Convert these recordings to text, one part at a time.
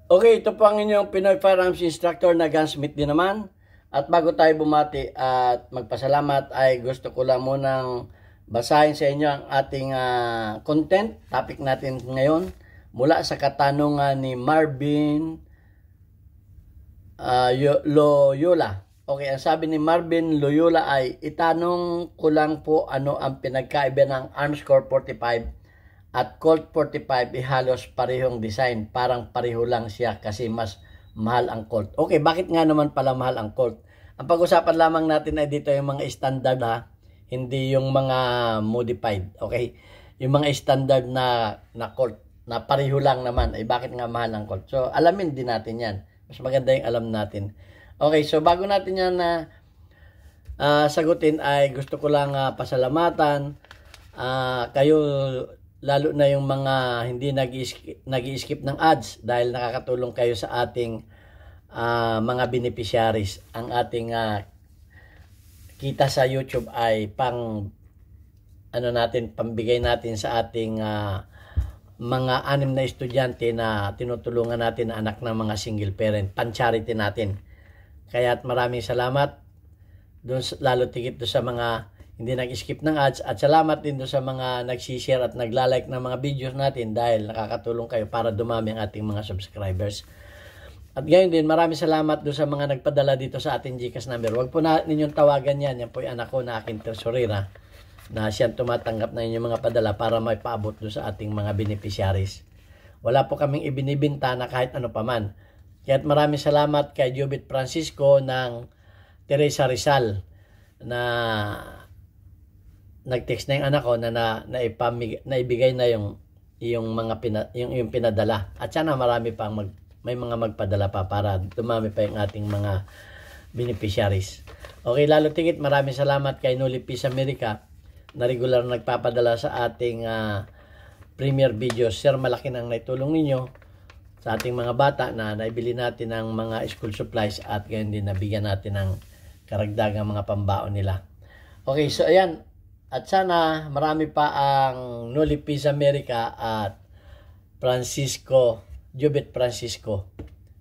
Okay, ito po ang inyong Pinoy Firearms Instructor na gunsmith din naman. At bago tayo bumati at magpasalamat ay gusto ko lang munang basahin sa inyo ang ating content, topic natin ngayon. Mula sa katanungan ni Marvin Loyola. Okay, ang sabi ni Marvin Loyola ay, itanong ko lang po ano ang pinagkaiba ng Armscore 45 at Colt 45, halos parehong design. Parang pareho lang siya kasi mas mahal ang Colt. Okay, bakit nga naman pala mahal ang Colt? Ang pag-usapan lamang natin ay dito yung mga standard hindi yung mga modified. Okay, yung mga standard na Colt na pareho lang naman, ay bakit nga mahal ang Colt? So, alamin din natin yan. Mas maganda yung alam natin. Okay, so bago natin yan sagutin ay gusto ko lang pasalamatan kayo, lalo na yung mga hindi nag-i-skip ng ads dahil nakakatulong kayo sa ating mga beneficiaries. Ang ating kita sa YouTube ay pambigay natin sa ating mga 6 na estudyante na tinutulungan natin na anak ng mga single parent, pan-charity natin. Kaya maraming salamat doon, lalo tigit doon sa mga hindi nag-skip ng ads, at salamat din doon sa mga nag-share at nagla-like ng mga videos natin dahil nakakatulong kayo para dumami ang ating mga subscribers. At gayon din, maraming salamat doon sa mga nagpadala dito sa ating GCash number. Huwag po na ninyong tawagan yan. Yan po yung anak ko na aking tresurera na siyang tumatanggap na inyong mga padala para may paabot doon sa ating mga beneficiaries. Wala po kaming ibinibinta na kahit ano paman. Kaya maraming salamat kay Jubit Francisco ng Teresa Rizal na nag-text na yung anak ko na naibigay na yung pinadala. At sana marami pang may mga magpadala pa para dumami pa yung ating mga beneficiaries. Okay, lalo tigit maraming salamat kay Noli Peace America na regular nagpapadala sa ating premiere videos. Sir, malaki nang naitulong ninyo sa ating mga bata na naibili natin ng mga school supplies at gayon din nabigyan natin ng karagdagang mga pambaon nila. Okay, so ayan. At sana marami pa ang Noli Peace America at Jubit Francisco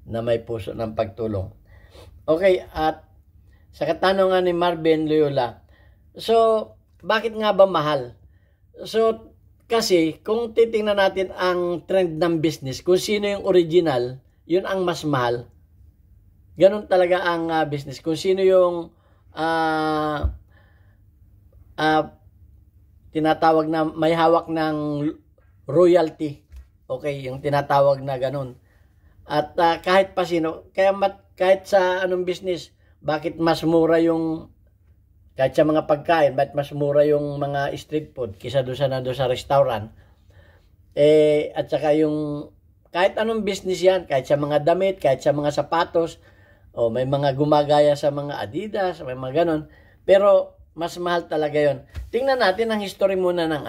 na may puso ng pagtulong. Okay, at sa katanungan ni Marvin Loyola, so bakit nga ba mahal? So kasi kung titingnan natin ang trend ng business, kung sino yung original, yun ang mas mahal. Ganun talaga ang business. Kung sino yung tinatawag na may hawak ng royalty. Okay, yung tinatawag na ganun. At kahit pa sino, kahit sa anong business, bakit mas mura yung, kahit sa mga pagkain, bakit mas mura yung mga street food kaysa doon sa restaurant. At saka yung, kahit anong business yan, kahit sa mga damit, kahit sa mga sapatos, may mga gumagaya sa mga Adidas, may mga ganun. Pero, mas mahal talaga yon. Tingnan natin ang history muna ng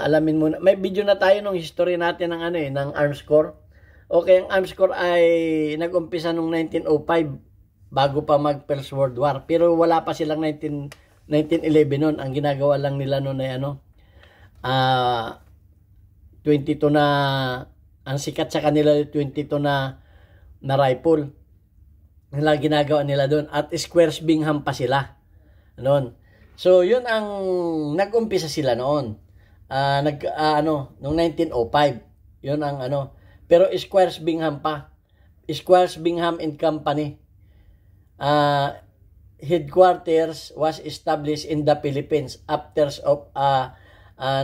alamin muna. May video na tayo ng history natin ng Armscore. Okay, ang Armscore ay nag-umpisa noong 1905 bago pa mag First World War. Pero wala pa silang 1911 noon. Ang ginagawa lang nila noon ay 22 na, ang sikat sa kanila 22 na rifle. Nila ginagawa nila doon at Squares Bingham pa sila noon. So yun ang nag-umpisa sila noon. Noong 1905. Yun ang pero Squares Bingham pa. Squares Bingham and Company. Headquarters was established in the Philippines after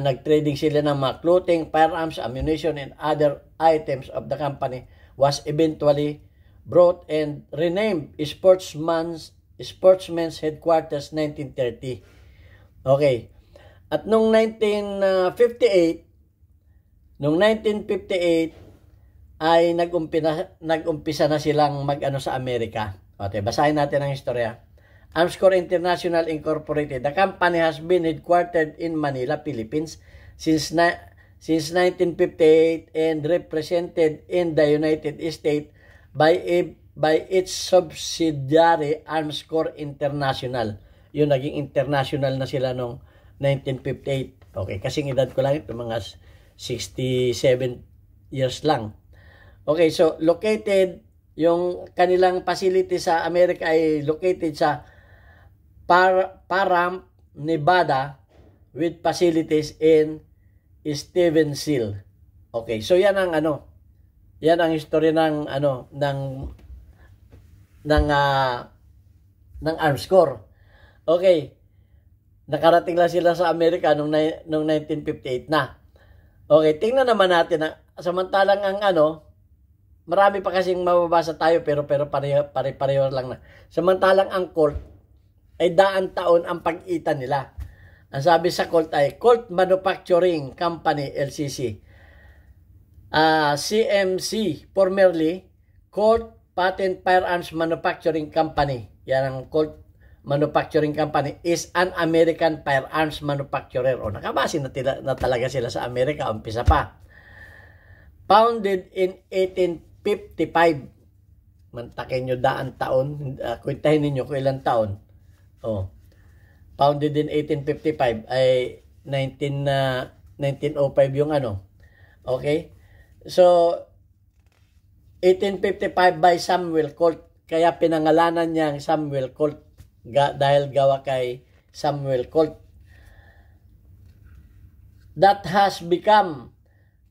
nagtrading sila ng mga clothing, firearms, ammunition and other items of the company was eventually brought and renamed Sportsman's Headquarters 1930. Okay. At noong 1958 ay nag-umpisa na silang sa Amerika. Okay, basahin natin ang istorya. Armscore International Incorporated. The company has been headquartered in Manila, Philippines since 1958 and represented in the United States by its subsidiary Armscore International. Yun, naging international na sila noong 1958. Okay, kasing edad ko lang ito, mga 67 years lang. Okay, so located, yung kanilang facility sa Amerika ay located sa Pahrump, Nevada, with facilities in Stevensville. Okay, so yan ang yan ang history ng Armed Corps. Okay. Nakarating lang sila sa Amerika noong 1958 na. Okay, tingnan naman natin samantalang ang marami pa kasing mababasa tayo pero pare-pareho lang na. Samantalang ang Colt ay daan taon ang pag-itan nila. Ang sabi sa Colt ay Colt Manufacturing Company LCC. CMC, formerly Colt Patent Firearms Manufacturing Company. Yan ang Colt Manufacturing Company is an American firearms manufacturer. O nakabase na talaga sila sa Amerika, umpisa pa. Founded in 1855. Mantakin nyo daan taon. Kwentahin ninyo kung ilang taon. Founded in 1855 ay 1905 yung Okay? So, 1855 by Samuel Colt. Kaya pinangalanan niyang Samuel Colt dahil gawa kay Samuel Colt. That has become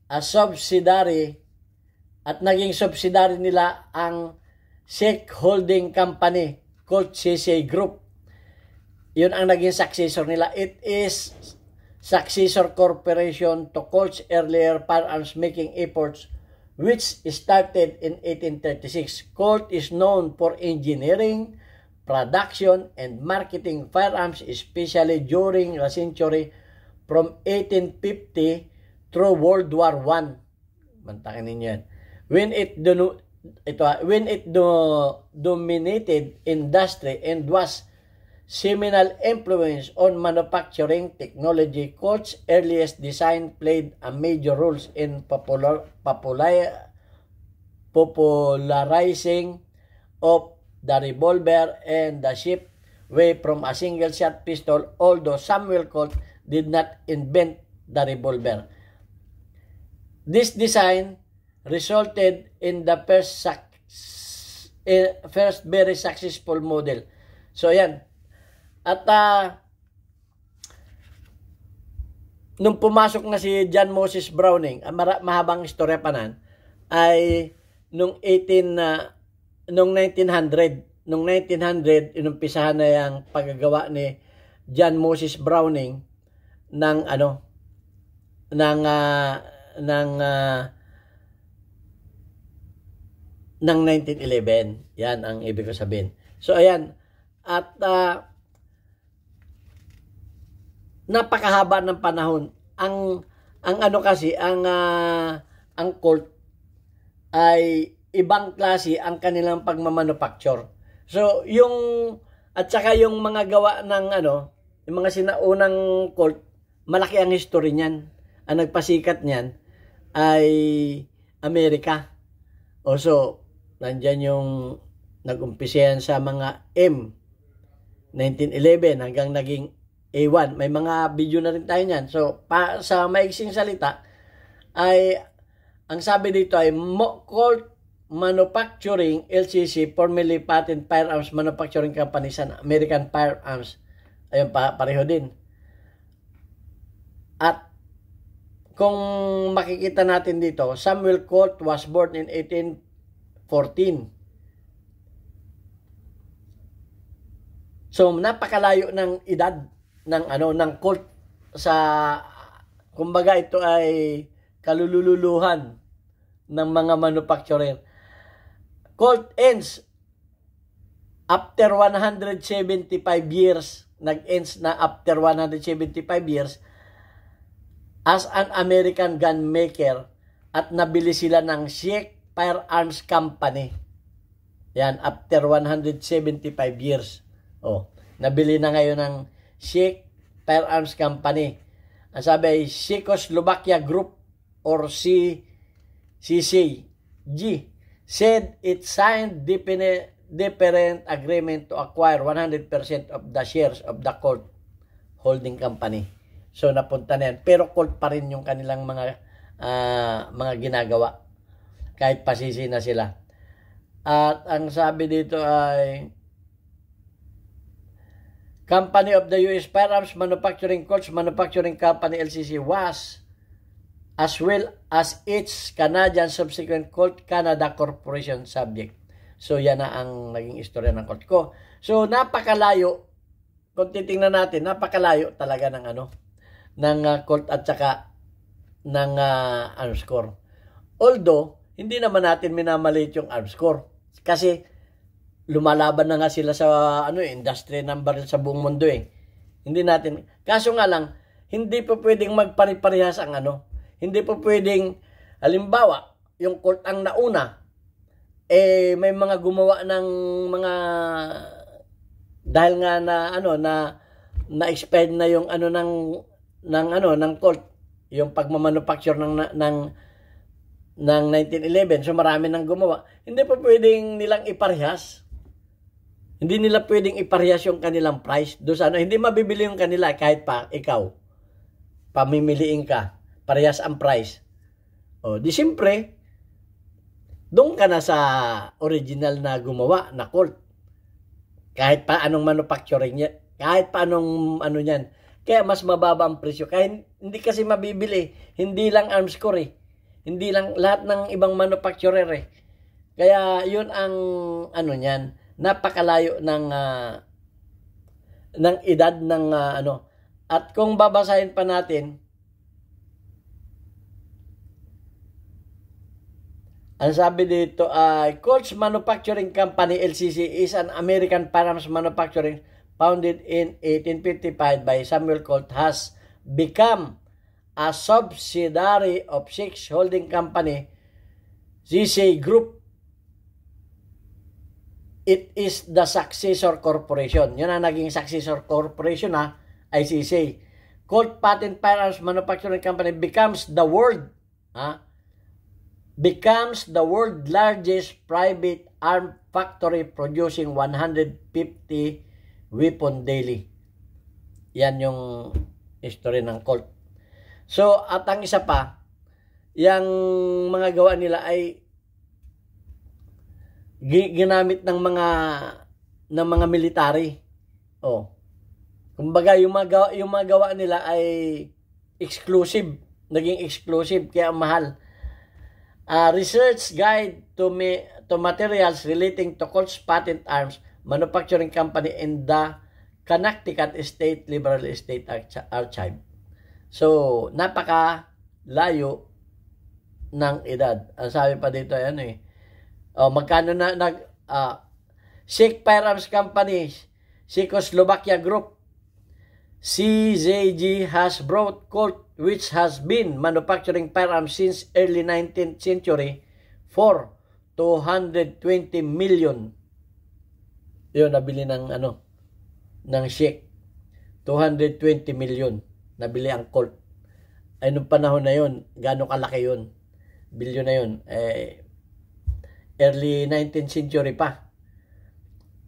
a subsidiary at naging subsidiary nila ang Sheikh Holding Company, Colt CC Group. Yun ang naging successor nila. It is successor corporation to Colt's earlier firearms making efforts which started in 1836. Colt is known for engineering, production, and marketing firearms, especially during the century from 1850 through World War I. Mantakin ninyo yan. When it dominated industry and was seminal influence on manufacturing technology, Colt's earliest design played a major role in popularizing of the revolver and the shift away from a single-shot pistol, although Samuel Colt did not invent the revolver. This design resulted in the first very successful model. So, yan. At nung pumasok na si John Moses Browning, mahabang istorya pa nan, ay nung 1900, inumpisahan na yung paggagawa ni John Moses Browning ng ng 1911. Yan ang ibig ko sabihin. So ayan, at napakahaba ng panahon. Ang Colt ay ibang klase ang kanilang pagmamanufacture. So, at saka yung mga gawa ng yung mga sinaunang Colt, malaki ang history niyan. Ang nagpasikat niyan ay Amerika. So, nandyan yung nag-umpisa sa mga M, 1911 hanggang naging A1. May mga video na rin tayo niyan. So, sa maiksing salita, ay ang sabi dito ay Colt Manufacturing LCC, formerly Patent Firearms Manufacturing Company sa American Firearms. Ayun, pareho din. At kung makikita natin dito, Samuel Colt was born in 1814. So, napakalayo ng edad ng Colt sa, kumbaga ito ay kalululuhan ng mga manufacturer. Colt ends after 175 years, nag-ends na after 175 years as an American gun maker at nabili sila ng Sheikh Firearms Company. Yan, after 175 years. Nabili na ngayon ng Sheikh Firearms Company. Ang sabi ay Czechoslovakia Group or CCG said it signed different agreement to acquire 100% of the shares of the Colt Holding Company. So napunta na yan. Pero Colt pa rin yung kanilang mga mga ginagawa. Kahit pasisi na sila. At ang sabi dito ay, Company of the U.S. Firearms Manufacturing Colts Manufacturing Company LCC was, as well as its Canadian subsequent Colt Canada Corporation subject. So yan na ang naging istorya ng Colt ko. So napakalayo, kung titingnan natin, napakalayo talaga ng Colt at saka ng arms core. Although hindi naman natin minamalit yung arms core kasi lumalaban na nga sila sa industry number sa buong mundo eh. Hindi natin. Kaso nga lang, hindi po pwedeng magpare-parehas ang Hindi po pwedeng, halimbawa, yung Colt ang nauna, may mga gumawa ng mga, dahil nga na-expired na yung ng Colt, yung pagmamanufacture ng 1911. So marami nang gumawa. Hindi po pwedeng nilang iparehas. Hindi nila pwedeng iparehas yung kanilang price. Doon sa hindi mabibili yung kanila kahit pa ikaw. Pamimiliin ka. Parehas ang price. O, di siyempre, doon ka na sa original na gumawa na Colt. Kahit pa anong manufacturing niya. Kahit pa anong niyan. Kaya mas mababa ang presyo. Kaya hindi kasi mabibili. Hindi lang arms core eh. Hindi lang lahat ng ibang manufacturer eh. Kaya yun ang niyan. Napakalayo ng edad ng At kung babasahin pa natin, ang sabi dito ay Colts Manufacturing Company LCC is an American firearms manufacturing founded in 1855 by Samuel Colt, has become a subsidiary of Six Holding Company, ZC Group. It is the successor corporation. Yun ang naging successor corporation ICC. Colt Patent Firearms Manufacturing Company becomes the world largest private arm factory producing 150 weapon daily. Yan yung history ng Colt. So, at ang isa pa, yung mga gawa nila ay ginamit ng mga military. Kumbaga yung mga gawa nila ay exclusive, naging exclusive kaya mahal. Research guide to materials relating to Colt's Patent Arms Manufacturing Company in the Connecticut State Liberal Estate Archive. So, napaka-layo ng edad. Ang sabi pa dito, magkano na Czech Firearms Company, Czechoslovakia Group, CZG has brought Colt, which has been manufacturing firearms since early 19th century, for 220 million. Yun, nabili ng Czech. 220 million. Nabili ang Colt. Ay, nung panahon na yun, gaano kalaki yun? Bilyon na yun. Early 19th century pa.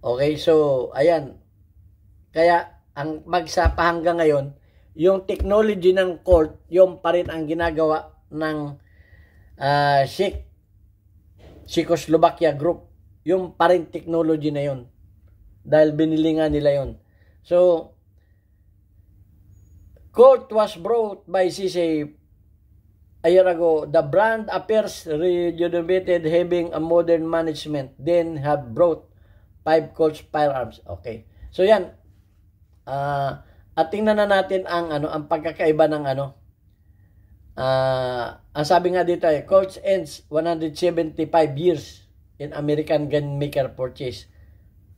Okay, so, ayan. Kaya, ang magsapa hanggang ngayon, yung technology ng Colt, yung pa rin ang ginagawa ng Czechoslovakia Group. Yung pa rin technology na yun. Dahil binili nga nila yun. So, Colt was brought by CC a year ago. The brand appears rejuvenated, having a modern management. Then have brought 5 Colts firearms. Okay. So yan. At tingnan na natin ang pagkakaiba ng ang sabi nga dito ay Colts ends 175 years in American gun maker purchase.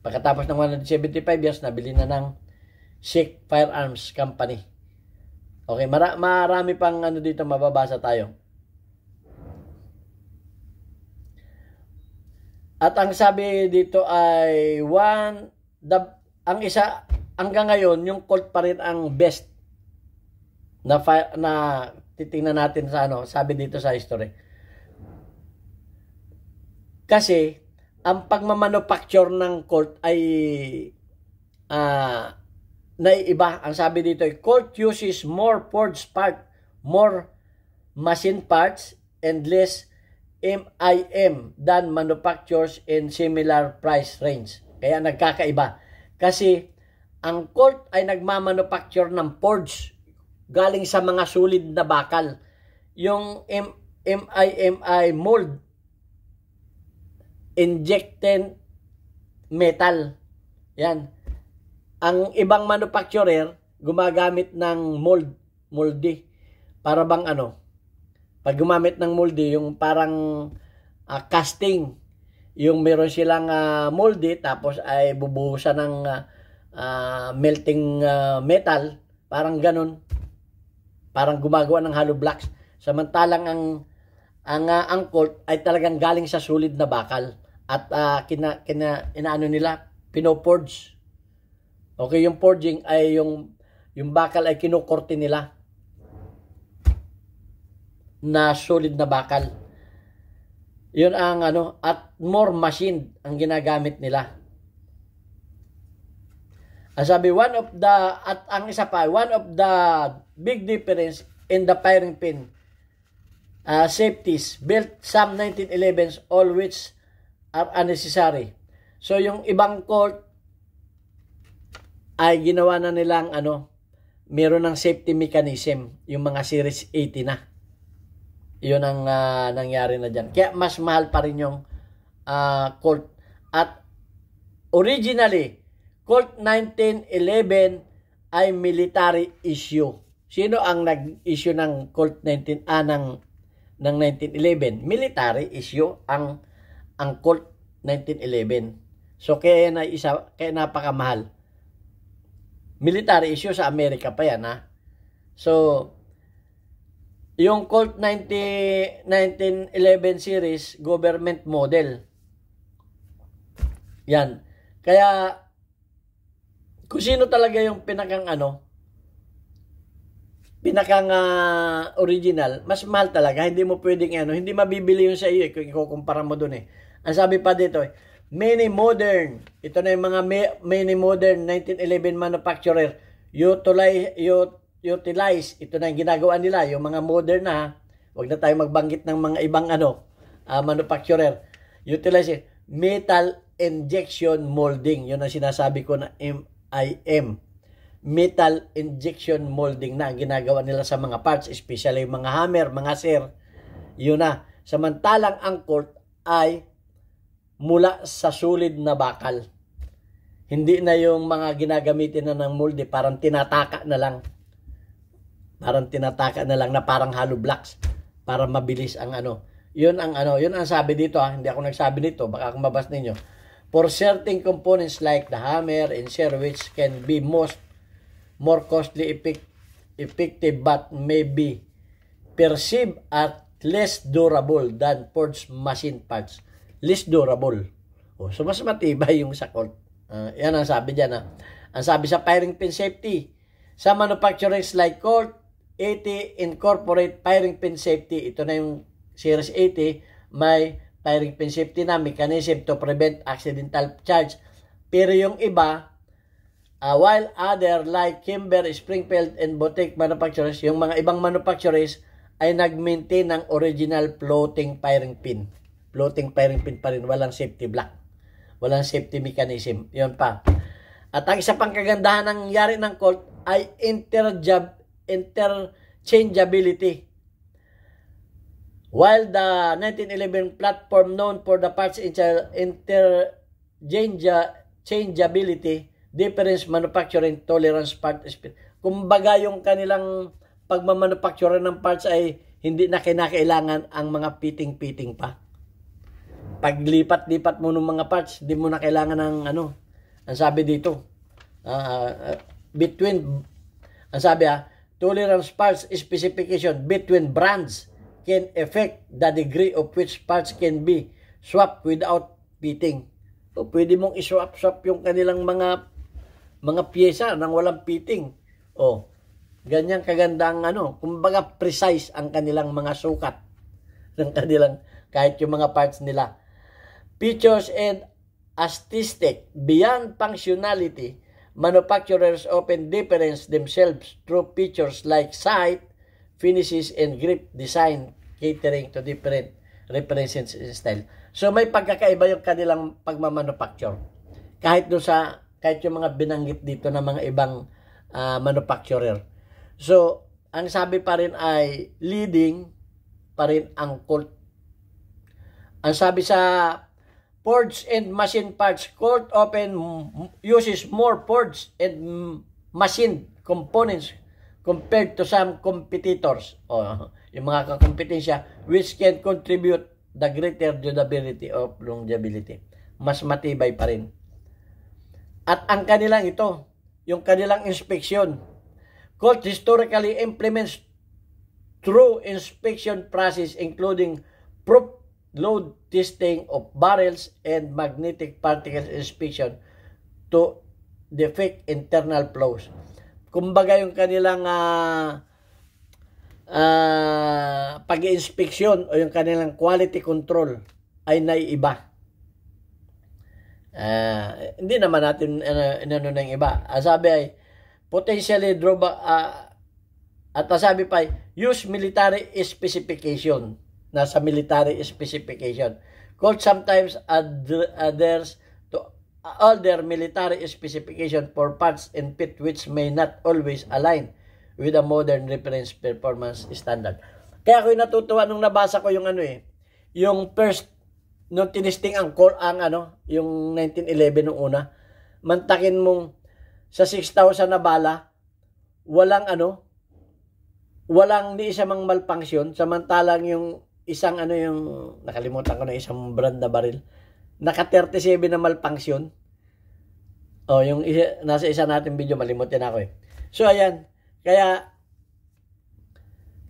Pagkatapos ng 175 years, nabili na ng Czech Firearms Company. Okay, marami pang dito mababasa tayo. At ang sabi dito ay ang isa hanggang ngayon yung Colt pa rin ang best na titingnan natin sa sabi dito sa history. Kasi ang pagmamanufacture ng Colt ay naiiba. Ang sabi dito ay Colt uses more forged part, more machine parts and less MIM than manufacturers in similar price range. Kaya nagkakaiba. Kasi ang Colt ay nagmamanufacture ng forge galing sa mga solid na bakal. Yung MIMI mold, injected metal. Yan. Ang ibang manufacturer gumagamit ng moldy. Para bang pag gumamit ng moldy, yung parang casting, yung meron silang moldy tapos ay bubuhusan ng melting metal, parang ganun. Parang gumagawa ng hollow blocks. Samantalang ang Colt ay talagang galing sa solid na bakal at inaano nila, pinoforge. Okay, yung forging ay yung bakal ay kinukorte nila na solid na bakal. Yun ang at more machine ang ginagamit nila. Ang sabi, one of the big difference in the firing pin safeties built some 1911s, all which are unnecessary. So yung ibang Colt ay ginawa na nilang meron ng safety mechanism, yung mga series 80 na. Yun ang nangyari na dyan. Kaya mas mahal pa rin yung Colt. At originally, Colt 1911 ay military issue. Sino ang nag-issue ng Colt 1911? Military issue ang Colt 1911. So kaya napakamahal. Military issue sa Amerika pa yan, ha? So yung Colt 1911 series, government model. Yan. Kaya, kung sino talaga yung pinakang original, mas mahal talaga. Hindi mo pwedeng hindi mabibili yung sa iyo kung ikukumpara mo dun eh. Ang sabi pa dito, many modern, ito na yung mga many modern 1911 manufacturer, utilize, ito na yung ginagawa nila, yung mga modern na, wag na tayo magbanggit ng mga ibang manufacturer, utilize metal injection molding. Yun ang sinasabi ko na MIM. Metal injection molding na ang ginagawa nila sa mga parts, especially yung mga hammer, mga sir. Yun na. Samantalang ang Colt ay mula sa solid na bakal. Hindi na yung mga ginagamitin na ng molde, parang tinataka na lang. Parang tinataka na lang na parang hollow blocks para mabilis ang Yun ang sabi dito, hindi ako nagsabi nito, baka kung mabas ninyo. For certain components like the hammer and shear, which can be more costly effective but may be perceived as less durable than forged machine parts. Less durable. So mas matibay yung sa Colt. Yan ang sabi dyan. Ang sabi sa firing pin safety, sa manufacturers like Colt 80 incorporate firing pin safety. Ito na yung Series 80, may firing pin safety na mechanism to prevent accidental charge. Pero yung iba, while other like Kimber, Springfield, and Boutique manufacturers, yung mga ibang manufacturers ay nag-maintain ng original floating firing pin. Floating firing pin pa rin, walang safety block. Walang safety mechanism. Yun pa. At ang isa pang kagandahan ng nangyari ng Colt ay interchangeability. While the 1911 platform known for the parts interchangeability, difference manufacturing tolerance part speed. Kumbaga yung kanilang pagmamanufacture ng parts ay hindi na kinakailangan ang mga piting-piting pa. Paglipat-lipat mo ng mga parts, hindi mo na kailangan ng ang sabi dito. Tolerance parts specification between brands can affect the degree of which parts can be swapped without pitting. So, pwede mong iswap-swap yung kanilang mga pyesa nang walang pitting. Ganyan kagandang kumbaga precise ang kanilang mga sukat ng kanilang kahit yung mga parts nila. Features and aesthetic beyond functionality, manufacturers often differentiate themselves through features like sight, finishes, and grip design catering to different references and style. So may pagkakaiba yung kanilang pagmamanufacture. Kahit yung mga binanggit dito na mga ibang manufacturer. So, ang sabi pa rin ay leading pa rin ang Colt. Ang sabi sa forged and machine parts, Colt often uses more forged and machine components compared to some competitors. Yung mga kakompetensya, which can contribute the greater durability of longevity. Mas matibay pa rin. At ang kanilang ito, yung kanilang inspeksyon. Colt historically implements through inspection process including proof load testing of barrels and magnetic particles inspection to detect internal flows. Kumbaga yung kanilang pag-inspeksyon o yung kanilang quality control ay naiiba. Hindi naman natin inano na yung iba. Sabi ay potentially drawback at sabi pa use military specification. Nasa military specification. Colt sometimes adheres to older military specification for parts and fit which may not always align with a modern reference performance standard. Kaya ako natutuwa nung nabasa ko yung yung first nung tinisting ang Colt yung 1911 nung una, mantakin mong sa 6,000 na bala, walang ni isa mang malfunction, samantalang yung isang yung nakalimutan ko na isang brand na baril, naka 37 na malfunction. Yung nasa isa natin video, malimutin ako So ayan, kaya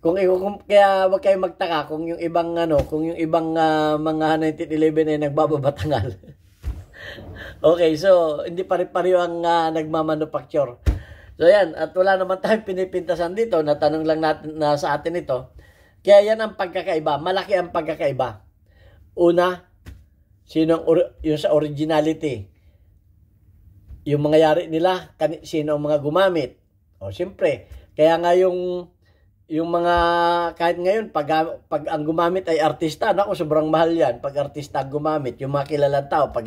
kaya wag kayong magtaka kung yung ibang mga 1911 ay nagbababatangal. Okay, so hindi pare-pareho ang nagmamanufacture. So yan, at wala naman tayong pinipintasan dito, natanong lang natin na sa atin ito. Kaya yan ang pagkakaiba, malaki ang pagkakaiba. Una, yung sa originality. Yung mga yari nila, sino ang mga gumamit. Siyempre, kaya nga yung mga, kahit ngayon, pag ang gumamit ay artista, sobrang mahal yan. Pag artista gumamit, yung mga kilalang tao, pag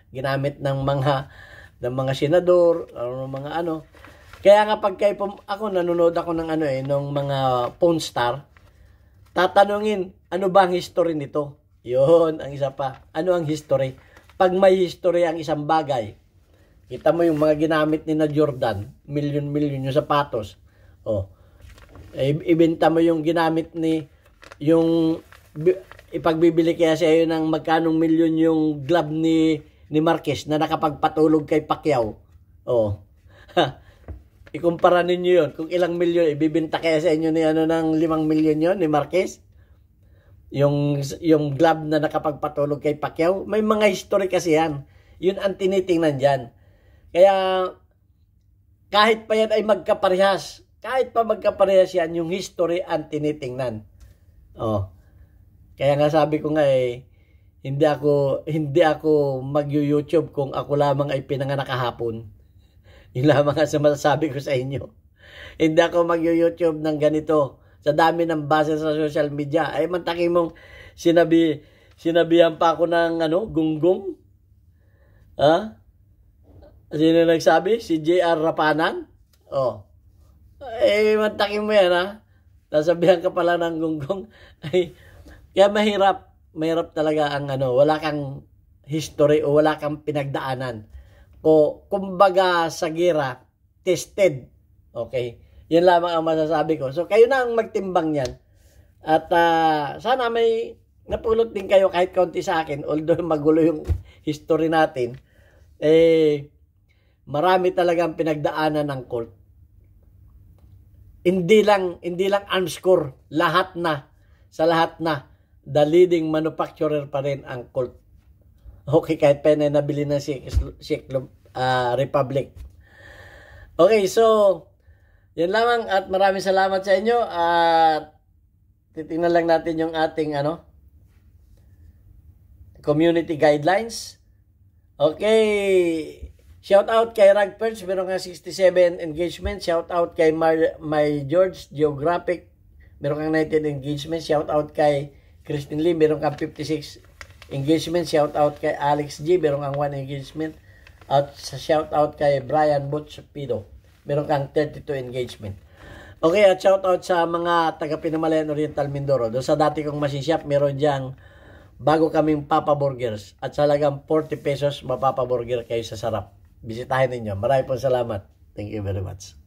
ginamit ng mga senador, mga Kaya nga ako nanonood ako ng ng mga porn star, tatanungin, ano ba ang history nito? Yun, ang isa pa. Ano ang history? Pag may history ang isang bagay, kita mo yung mga ginamit ni na Jordan, milyon-milyon yung sapatos. Ibenta mo yung ginamit ipagbibili kaya sa iyo ng magkanong milyon yung glove ni Marquez na nakapagpatulog kay Pacquiao. Ikumpara ninyo yun. Kung ilang milyon, ibibenta kaya sa inyo ng 5 milyon yun ni Marquez? Yung glove na nakapagpatulog kay Pacquiao. May mga history kasi yan. Yun ang tinitingnan dyan. Kaya, kahit pa yan ay magkaparehas, yan, yung history ang tinitingnan. Kaya nga sabi ko nga hindi ako mag-YouTube kung ako lamang ay pinanganak kahapon. Yun lamang ang masasabi ko sa inyo. Hindi ako mag-YouTube ng ganito. Sa dami ng base sa social media. Ay, mantakin mong sinabihan pa ako ng gunggong. Sino nagsabi? Si J.R. Rapanan? Mantakin mo yan, Nasabihan ka pala ng gunggong. Kaya mahirap talaga ang wala kang history o wala kang pinagdaanan. Kumbaga sa gira, tested. Okay? Yan lamang ang masasabi ko. So, kayo na ang magtimbang yan. At sana may napulot din kayo kahit kaunti sa akin. Although magulo yung history natin. Marami talagang pinagdaanan ng Colt. Hindi lang arms core. Sa lahat na. The leading manufacturer pa rin ang Colt. Okay, kahit pa na nabili ng Czech Republic. Okay, so, yan lamang at maraming salamat sa inyo at titingnan lang natin yung ating community guidelines. Okay, shout out kay Ragperch, meron nga 67 engagement. Shout out kay My George Geographic meron kang 19 engagement. Shout out kay Christine Lee, meron kang 56 engagement. Shout out kay Alex G, meron kang 1 engagement. At shout out kay Brian Butch Pido, meron kang 32 engagement. Okay, at shout out sa mga taga Pinamalayan Oriental Mindoro. Doon sa dati kong masishop, meron diyang bago kaming Papa Burgers. At sa halagang 40 pesos, mapapa burger kayo sa sarap. Bisitahin ninyo. Maraming pong salamat. Thank you very much.